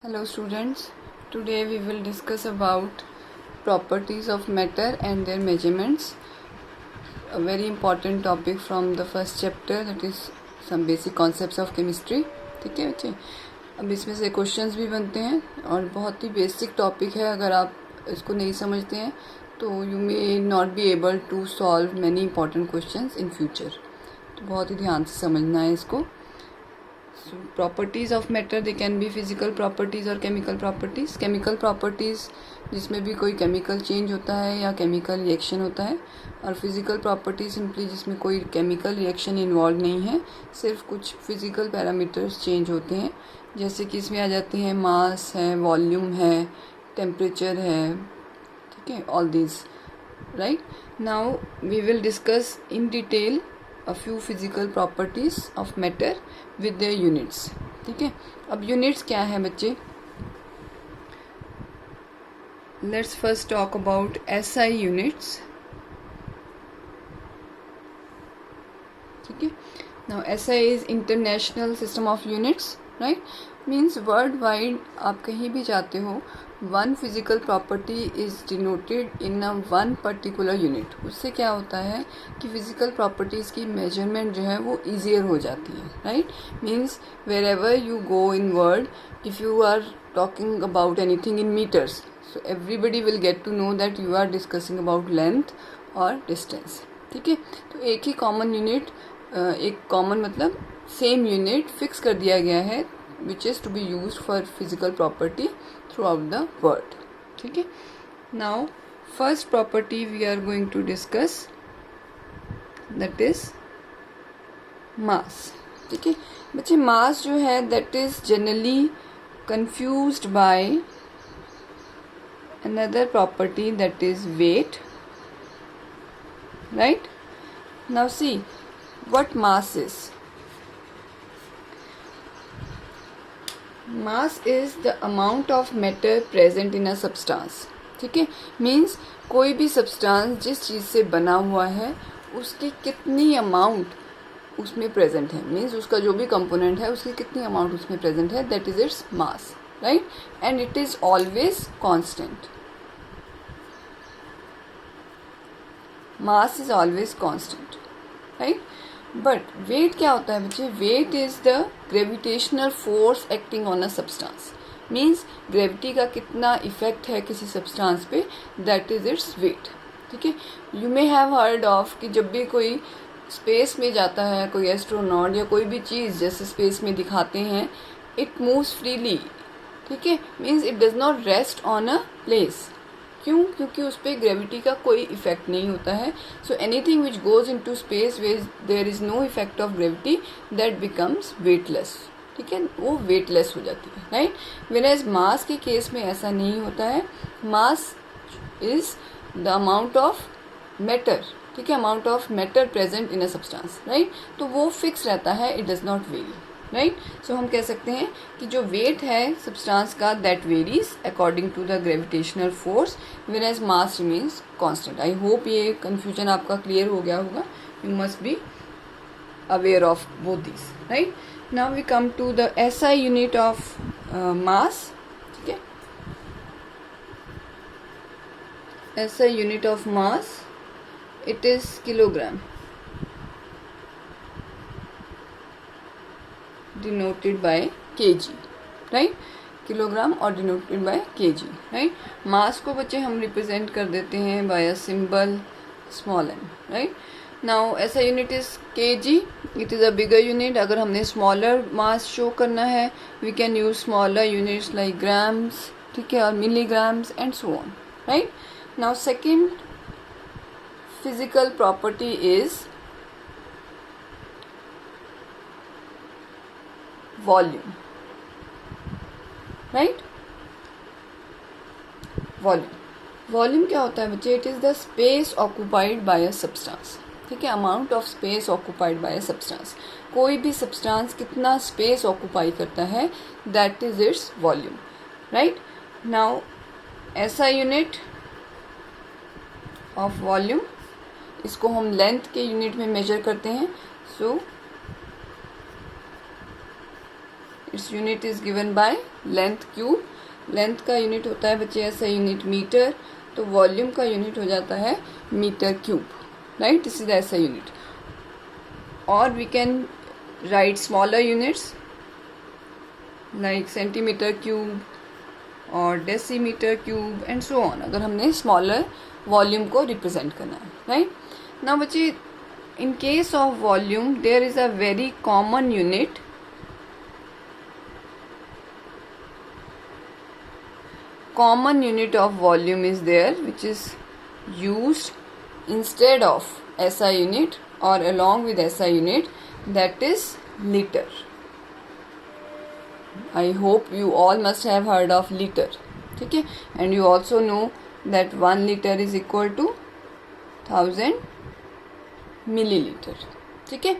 Hello students, today we will discuss about properties of matter and their measurements. A very important topic from the first chapter, that is some basic concepts of chemistry. ठीक है बच्चे, अब इसमें से questions भी बनते हैं और बहुत ही बेसिक टॉपिक है. अगर आप इसको नहीं समझते हैं तो you may not be able to solve many important questions in future. तो बहुत ही ध्यान से समझना है इसको. Properties of matter, they can be physical properties और केमिकल प्रॉपर्टीज़. केमिकल प्रॉपर्टीज़ जिसमें भी कोई केमिकल चेंज होता है या केमिकल रिएक्शन होता है, और फिजिकल प्रॉपर्टी सिंपली जिसमें कोई केमिकल रिएक्शन इन्वॉल्व नहीं है, सिर्फ कुछ फिजिकल पैरामीटर्स चेंज होते हैं. जैसे कि इसमें आ जाते हैं मास है, वॉल्यूम है, टेम्परेचर है. ठीक है, all these. Right, now we will discuss in detail a few physical properties of matter with their units. ठीक है, अब units क्या है बच्चे? Let's first talk about SI units. ठीक है, now SI is International System of Units, right? Means worldwide आप कहीं भी जाते हो, one physical property is denoted in a one particular unit. उससे क्या होता है कि फिजिकल प्रॉपर्टीज़ की मेजरमेंट जो है वो ईजियर हो जाती है. Right, means wherever you go in world, if you are talking about anything in metres, so everybody will get to know that you are discussing about length और distance. ठीक है, तो एक ही कॉमन यूनिट, एक common मतलब same unit fix कर दिया गया है which is to be used for physical property throughout the world. ठीक है, now first property we are going to discuss, that is mass. ठीक है बच्चे, mass जो है that is generally confused by another property that is weight. Right, now see what mass is. Mass is the amount of matter present in a substance. ठीक है, means कोई भी substance जिस चीज़ से बना हुआ है उसकी कितनी अमाउंट उसमें प्रेजेंट है, मीन्स उसका जो भी कंपोनेंट है उसकी कितनी अमाउंट उसमें प्रेजेंट है, that is its mass. Right, and it is always constant. Mass is always constant. Right, but weight क्या होता है बच्चे? Weight is the gravitational force acting on a substance. Means gravity का कितना इफेक्ट है किसी सब्सटेंस पे, दैट इज इट्स वेट. ठीक है, you may have heard of कि जब भी कोई स्पेस में जाता है, कोई एस्ट्रोनॉट या कोई भी चीज़ जैसे स्पेस में दिखाते हैं, इट मूव्स फ्रीली. ठीक है, means it does not rest on a place. क्यों? क्योंकि उस पर ग्रेविटी का कोई इफेक्ट नहीं होता है. So anything which goes into space where there is no effect of gravity, that becomes weightless. ठीक है, वो वेटलेस हो जाती है. राइट, व्हेयरएज मास के केस में ऐसा नहीं होता है. Mass is the amount of matter. ठीक है, amount of matter present in a substance. Right, तो वो फिक्स रहता है, it does not vary. Right, so हम कह सकते हैं कि जो वेट है सब्सटेंस का, that varies according to the gravitational force, whereas mass remains constant. I hope ये कंफ्यूजन आपका क्लियर हो गया होगा. You must be aware of both this. Right, now we come to the SI unit of mass. ठीक है, SI unit of mass, it is kilogram, denoted by kg. Right, kilogram और denoted by kg. Right, mass को बच्चे हम represent कर देते हैं by a symbol small n. Right, now SI unit is kg, it is a bigger unit. अगर हमने smaller mass show करना है, we can use smaller units like grams. ठीक है, और milligrams and so on. Right, now second physical property is volume. Right, volume क्या होता है बच्चे? It is the space occupied by a substance. ठीक है, amount of space occupied by a substance. कोई भी सब्सटेंस कितना स्पेस ऑक्यूपाई करता है, that is its volume. Right, now SI unit of volume, इसको हम लेंथ के यूनिट में मेजर करते हैं. So its unit is given by length cube. Length का यूनिट होता है बच्चे ऐसा यूनिट मीटर, तो वॉल्यूम का यूनिट हो जाता है metre cube. Right, this is SI unit. और we can write smaller units like centimetre cube और decimetre cube and so on, अगर हमने स्मॉलर वॉल्यूम को रिप्रेजेंट करना है. राइट, नाउ बच्चे in case of volume there is a very common unit of volume is there which is used instead of SI unit or along with SI unit, that is liter. I hope you all must have heard of liter. ठीक है, and you also know that 1 liter is equal to 1000 milliliter. ठीक है,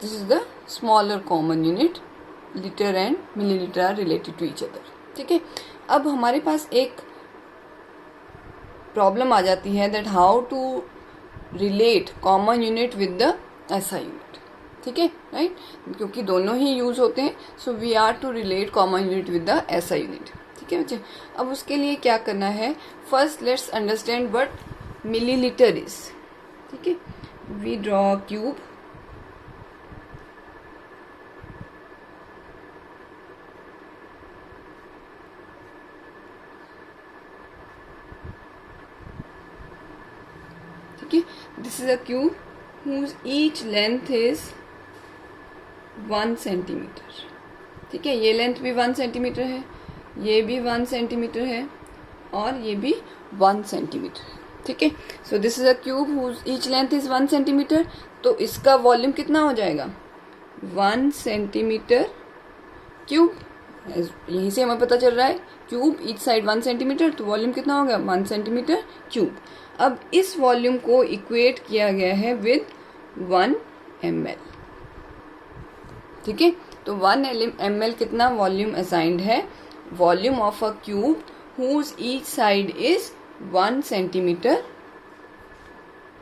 this is the smaller common unit. Liter and milliliter are related to each other. ठीक है, अब हमारे पास एक problem आ जाती है that how to relate common unit with the SI unit. ठीक है, राइट, क्योंकि दोनों ही यूज होते हैं, so we are to relate common unit with the SI unit. ठीक है बच्चे, अब उसके लिए क्या करना है, first let's understand what milliliter is. ठीक है, we draw a cube. ठीक है, this is a cube whose each length is 1 centimetre. ठीक है, ये लेंथ भी 1 सेंटीमीटर है, ये भी 1 सेंटीमीटर है और ये भी 1 सेंटीमीटर है. ठीक है, so this is a cube whose each length is 1 centimetre. तो इसका वॉल्यूम कितना हो जाएगा, 1 सेंटीमीटर क्यूब. यहीं से हमें पता चल रहा है क्यूब ईच साइड 1 सेंटीमीटर, तो वॉल्यूम कितना होगा 1 सेंटीमीटर क्यूब. अब इस वॉल्यूम को इक्वेट किया गया है विद 1 ml. ठीक है, तो 1 ml कितना वॉल्यूम असाइंड है, volume of a cube whose each side is 1 centimetre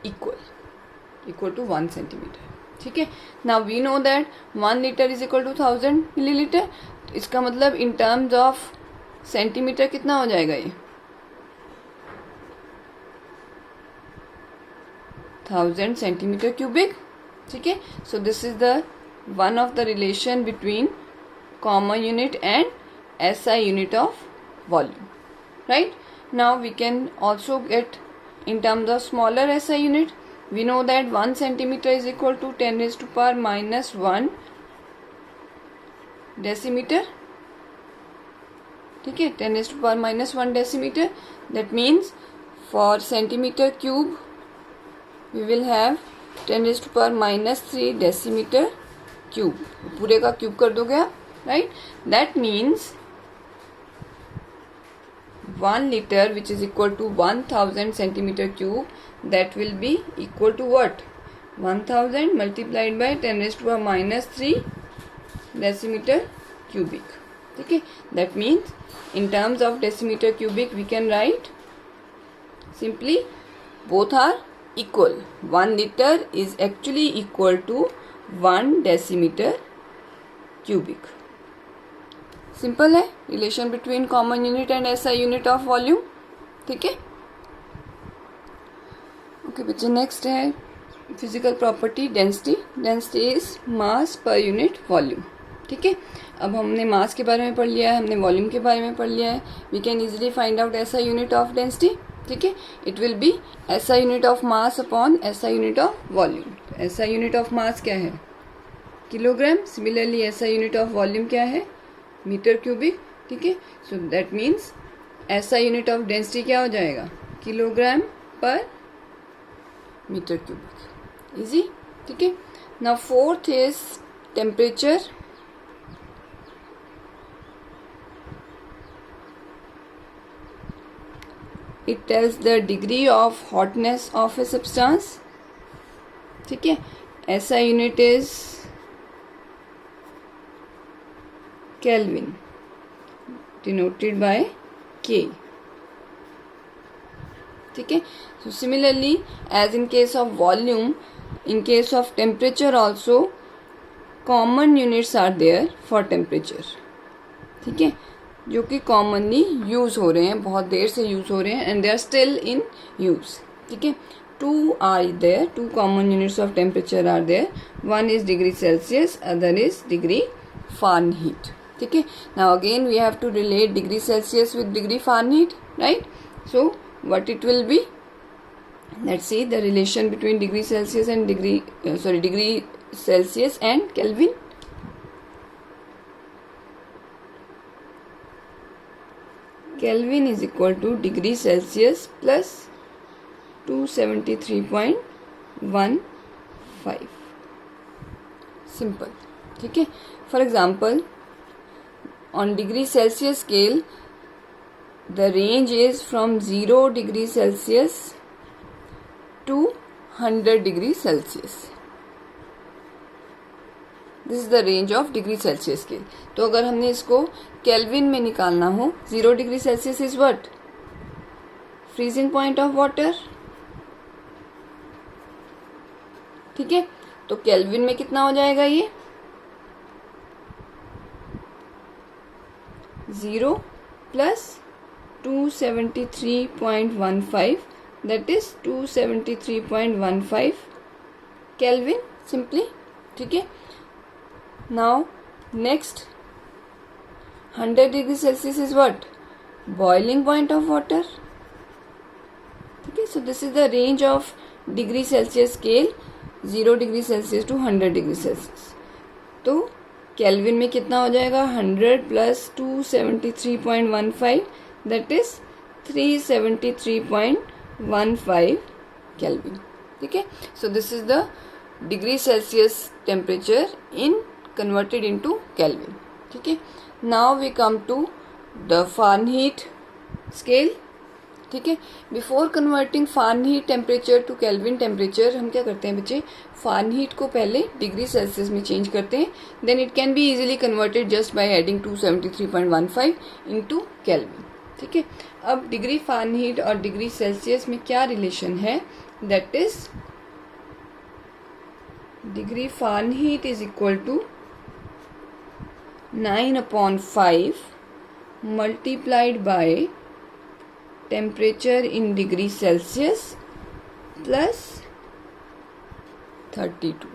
equal to 1 centimetre. ठीक है, now we know that 1 litre is equal to 1000 millilitre. तो इसका मतलब इन टर्म्स ऑफ सेंटीमीटर कितना हो जाएगा, ये 1000 सेंटीमीटर क्यूबिक. ठीक है, so this is the one of the relation between common unit and SI unit of volume. Right, now we can also get in terms of smaller SI unit. We know that 1 centimeter is equal to 10 raised to power minus 1 decimeter. ठीक है, 10 raised to power minus 1 decimeter. That means for centimeter cube we will have 10 raised to power minus 3 decimeter cube. पूरे का cube कर दोगे आप. Right, that means 1 liter which is equal to 1000 centimeter cube, that will be equal to what, 1000 multiplied by 10 raised to power minus 3 decimeter cubic. ठीक है, that means in terms of decimeter cubic we can write simply both are equal. 1 liter is actually equal to 1 decimeter cubic. Simple है relation between common unit and SI unit of volume. ठीक है, okay बच्चे, next है physical property density. Density is mass per unit volume. ठीक है, अब हमने मास के बारे में पढ़ लिया है, हमने वॉल्यूम के बारे में पढ़ लिया है. We can easily find out SI unit of density. ठीक है, it will be SI unit of mass upon SI unit of volume. SI unit of mass क्या है, kilogram. Similarly SI unit of volume क्या है, metre cubic. ठीक है, so that means SI unit of density क्या हो जाएगा, kilogram पर मीटर क्यूबिक. इजी. ठीक है, now fourth is temperature. It tells the degree of hotness of a substance. ठीक है, SI unit is Kelvin, denoted by K. ठीक है, so similarly as in case of volume, in case of temperature also common units are there for temperature, ठीक है, जो कि commonly use हो रहे हैं, बहुत देर से यूज़ हो रहे हैं, and they are still in use, ठीक है. Two common units of temperature are there. One is degree Celsius, other is degree Fahrenheit, ठीक है. Now again we have to relate degree Celsius with degree Fahrenheit, right. So what it will be, let's see the relation between degree Celsius and degree Celsius and Kelvin. Kelvin is equal to degree Celsius plus 273.15. Simple, ठीक है. For example, on degree Celsius scale, the range is from 0 degree Celsius to 100 degree Celsius. This is the range of degree Celsius scale. तो अगर हमने इसको kelvin में निकालना हो, 0 degree Celsius is what, freezing point of water, ठीक है. तो केल्विन में कितना हो जाएगा ये, 0 plus 273.15, that is 273.15 Kelvin simply, ठीक है. Now next 100 degree Celsius is what, boiling point of water, ठीक है. So this is the range of degree Celsius scale, 0 degree Celsius to 100 degree Celsius. तो केल्विन में कितना हो जाएगा, 100 प्लस 273.15, that is 373.15 Kelvin, ठीक है. So this is the degree Celsius temperature in converted into Kelvin, ठीक है. Now we come to the Fahrenheit scale, ठीक है. Before converting Fahrenheit temperature to Kelvin temperature, हम क्या करते हैं बच्चे, Fahrenheit को पहले डिग्री सेल्सियस में चेंज करते हैं, then it can be easily converted just by adding 273.15 into Kelvin, ठीक है. अब डिग्री फारेनहीट और डिग्री सेल्सियस में क्या रिलेशन है, that is degree Fahrenheit is equal to 9/5 multiplied by temperature in degree Celsius plus 32,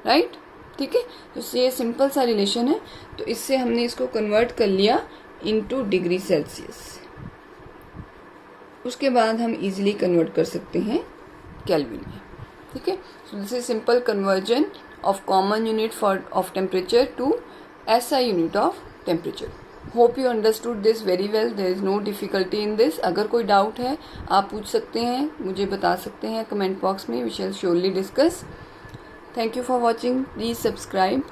right, ठीक है. तो ये सिंपल सा रिलेशन है. तो इससे हमने इसको कन्वर्ट कर लिया इनटू डिग्री सेल्सियस. उसके बाद हम इजीली कन्वर्ट कर सकते हैं केल्विन में, ठीक है. So this is simple conversion of common unit of temperature to SI unit of temperature. Hope you understood this very well. There is no difficulty in this. अगर कोई डाउट है आप पूछ सकते हैं, मुझे बता सकते हैं कमेंट बॉक्स में. We shall surely discuss. Thank you for watching. Please subscribe.